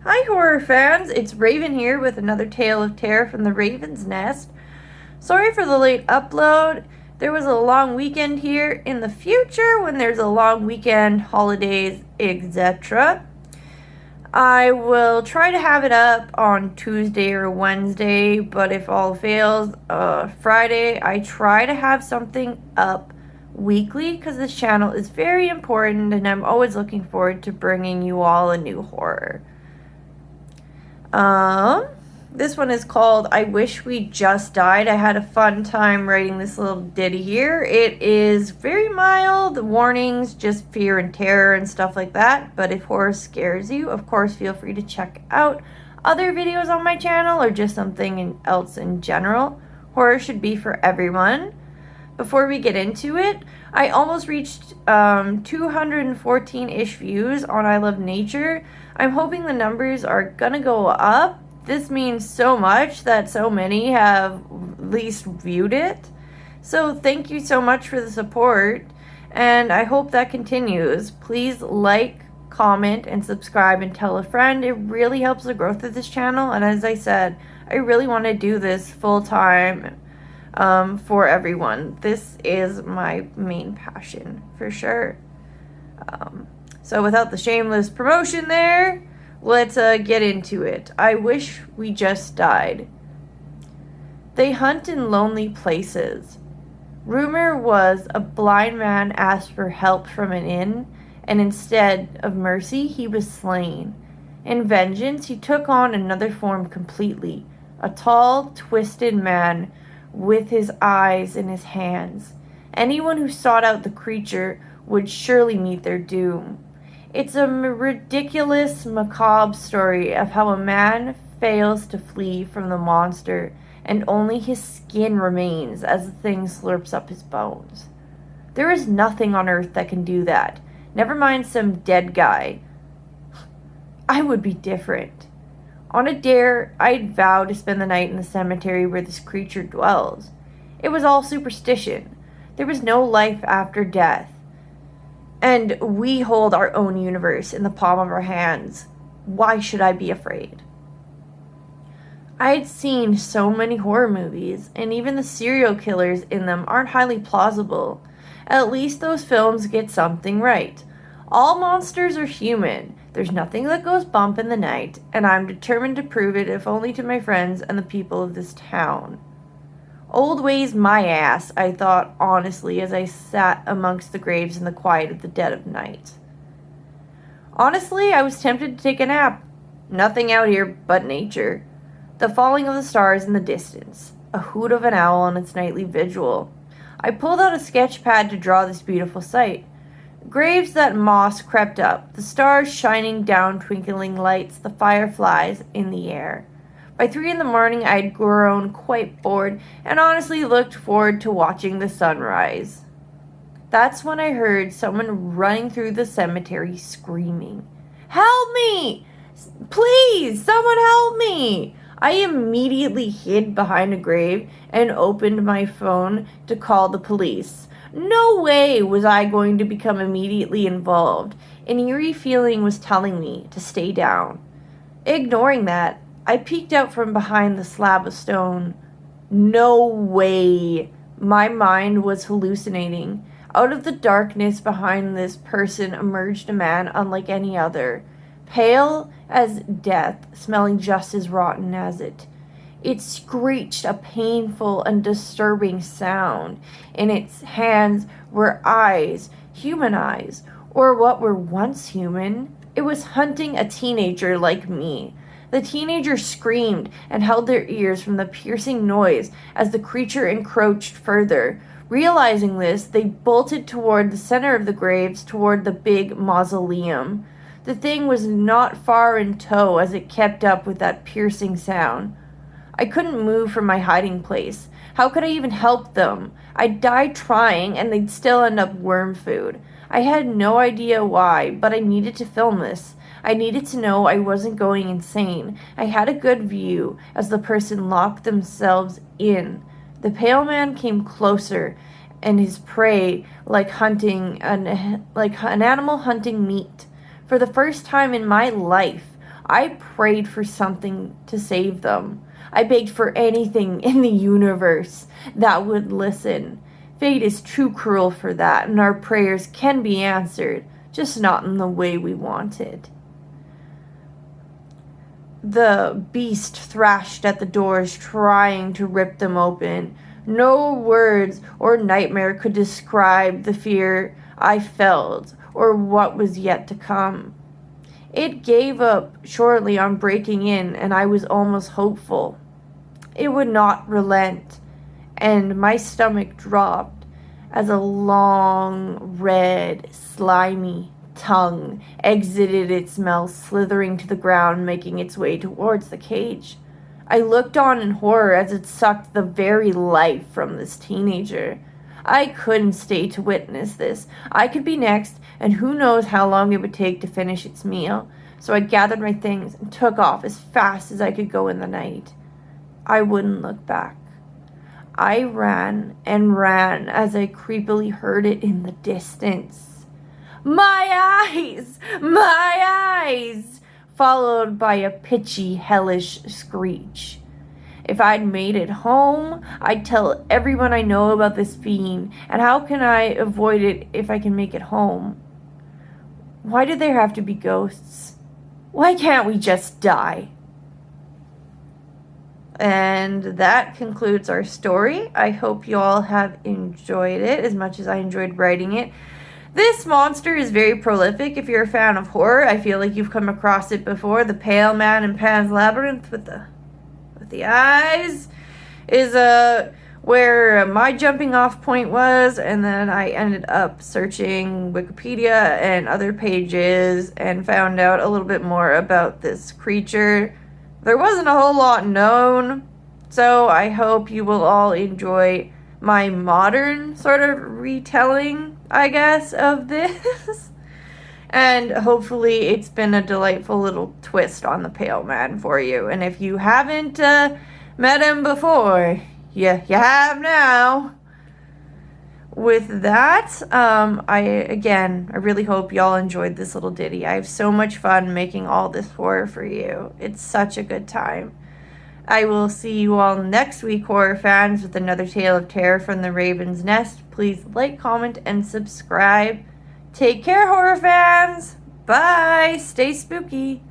Hi horror fans, it's Raven here with another tale of terror from the Raven's Nest. Sorry for the late upload. There was a long weekend here. In the future, when there's a long weekend, holidays, etc., I will try to have it up on Tuesday or Wednesday, but if all fails, Friday. I try to have something up weekly because this channel is very important and I'm always looking forward to bringing you all a new horror. This one is called I Wish We Just Died. I had a fun time writing this little ditty here. It is very mild, warnings, just fear and terror and stuff like that. But if horror scares you, of course, feel free to check out other videos on my channel or just something else in general. Horror should be for everyone. Before we get into it, I almost reached 214-ish views on I Love Nature. I'm hoping the numbers are gonna go up. This means so much that so many have at least viewed it. So thank you so much for the support, and I hope that continues. Please like, comment, and subscribe and tell a friend. It really helps the growth of this channel, and as I said, I really want to do this full time for everyone. This is my main passion for sure. So without the shameless promotion there, let's get into it. I Wish We Just Died. They hunt in lonely places. Rumor was a blind man asked for help from an inn, and instead of mercy, he was slain. In vengeance, he took on another form completely, a tall, twisted man with his eyes in his hands. Anyone who sought out the creature would surely meet their doom. It's a ridiculous, macabre story of how a man fails to flee from the monster and only his skin remains as the thing slurps up his bones. There is nothing on earth that can do that. Never mind some dead guy. I would be different. On a dare, I'd vow to spend the night in the cemetery where this creature dwells. It was all superstition. There was no life after death. And we hold our own universe in the palm of our hands. Why should I be afraid? I'd seen so many horror movies, and even the serial killers in them aren't highly plausible. At least those films get something right. All monsters are human. There's nothing that goes bump in the night, and I'm determined to prove it, if only to my friends and the people of this town. Old ways my ass, I thought honestly as I sat amongst the graves in the quiet of the dead of night. Honestly, I was tempted to take a nap. Nothing out here but nature. The falling of the stars in the distance. A hoot of an owl on its nightly vigil. I pulled out a sketch pad to draw this beautiful sight. Graves that moss crept up, the stars shining down twinkling lights, the fireflies in the air. By 3 a.m, I'd grown quite bored and honestly looked forward to watching the sunrise. That's when I heard someone running through the cemetery screaming, "Help me! Please, someone help me!" I immediately hid behind a grave and opened my phone to call the police. No way was I going to become immediately involved. An eerie feeling was telling me to stay down. Ignoring that, I peeked out from behind the slab of stone. No way. My mind was hallucinating. Out of the darkness behind this person emerged a man unlike any other, pale as death, smelling just as rotten as it. It screeched a painful and disturbing sound. In its hands were eyes, human eyes, or what were once human. It was hunting a teenager like me. The teenager screamed and held their ears from the piercing noise as the creature encroached further. Realizing this, they bolted toward the center of the graves, toward the big mausoleum. The thing was not far in tow as it kept up with that piercing sound. I couldn't move from my hiding place. How could I even help them? I'd die trying, and they'd still end up worm food. I had no idea why, but I needed to film this. I needed to know I wasn't going insane. I had a good view as the person locked themselves in. The pale man came closer, and his prey like an animal hunting meat. For the first time in my life, I prayed for something to save them. I begged for anything in the universe that would listen. Fate is too cruel for that, and our prayers can be answered, just not in the way we wanted. The beast thrashed at the doors, trying to rip them open. No words or nightmare could describe the fear I felt or what was yet to come. It gave up shortly on breaking in, and I was almost hopeful. It would not relent, and my stomach dropped as a long, red, slimy tongue exited its mouth, slithering to the ground, making its way towards the cage. I looked on in horror as it sucked the very life from this teenager. I couldn't stay to witness this. I could be next, and who knows how long it would take to finish its meal. So I gathered my things and took off as fast as I could go in the night. I wouldn't look back. I ran and ran as I creepily heard it in the distance. My eyes! My eyes! Followed by a pitchy, hellish screech. If I'd made it home, I'd tell everyone I know about this fiend, and how can I avoid it if I can make it home? Why do there have to be ghosts? Why can't we just die? And that concludes our story. I hope you all have enjoyed it as much as I enjoyed writing it. This monster is very prolific. If you're a fan of horror, I feel like you've come across it before. The Pale Man in Pan's Labyrinth with the eyes is where my jumping off point was, and then I ended up searching Wikipedia and other pages and found out a little bit more about this creature. There wasn't a whole lot known, so I hope you will all enjoy my modern sort of retelling, I guess, of this. And hopefully it's been a delightful little twist on the Pale Man for you. And if you haven't met him before, you have now. With that, I really hope y'all enjoyed this little ditty. I have so much fun making all this horror for you. It's such a good time. I will see you all next week, horror fans, with another tale of terror from the Raven's Nest. Please like, comment, and subscribe. Take care, horror fans. Bye. Stay spooky.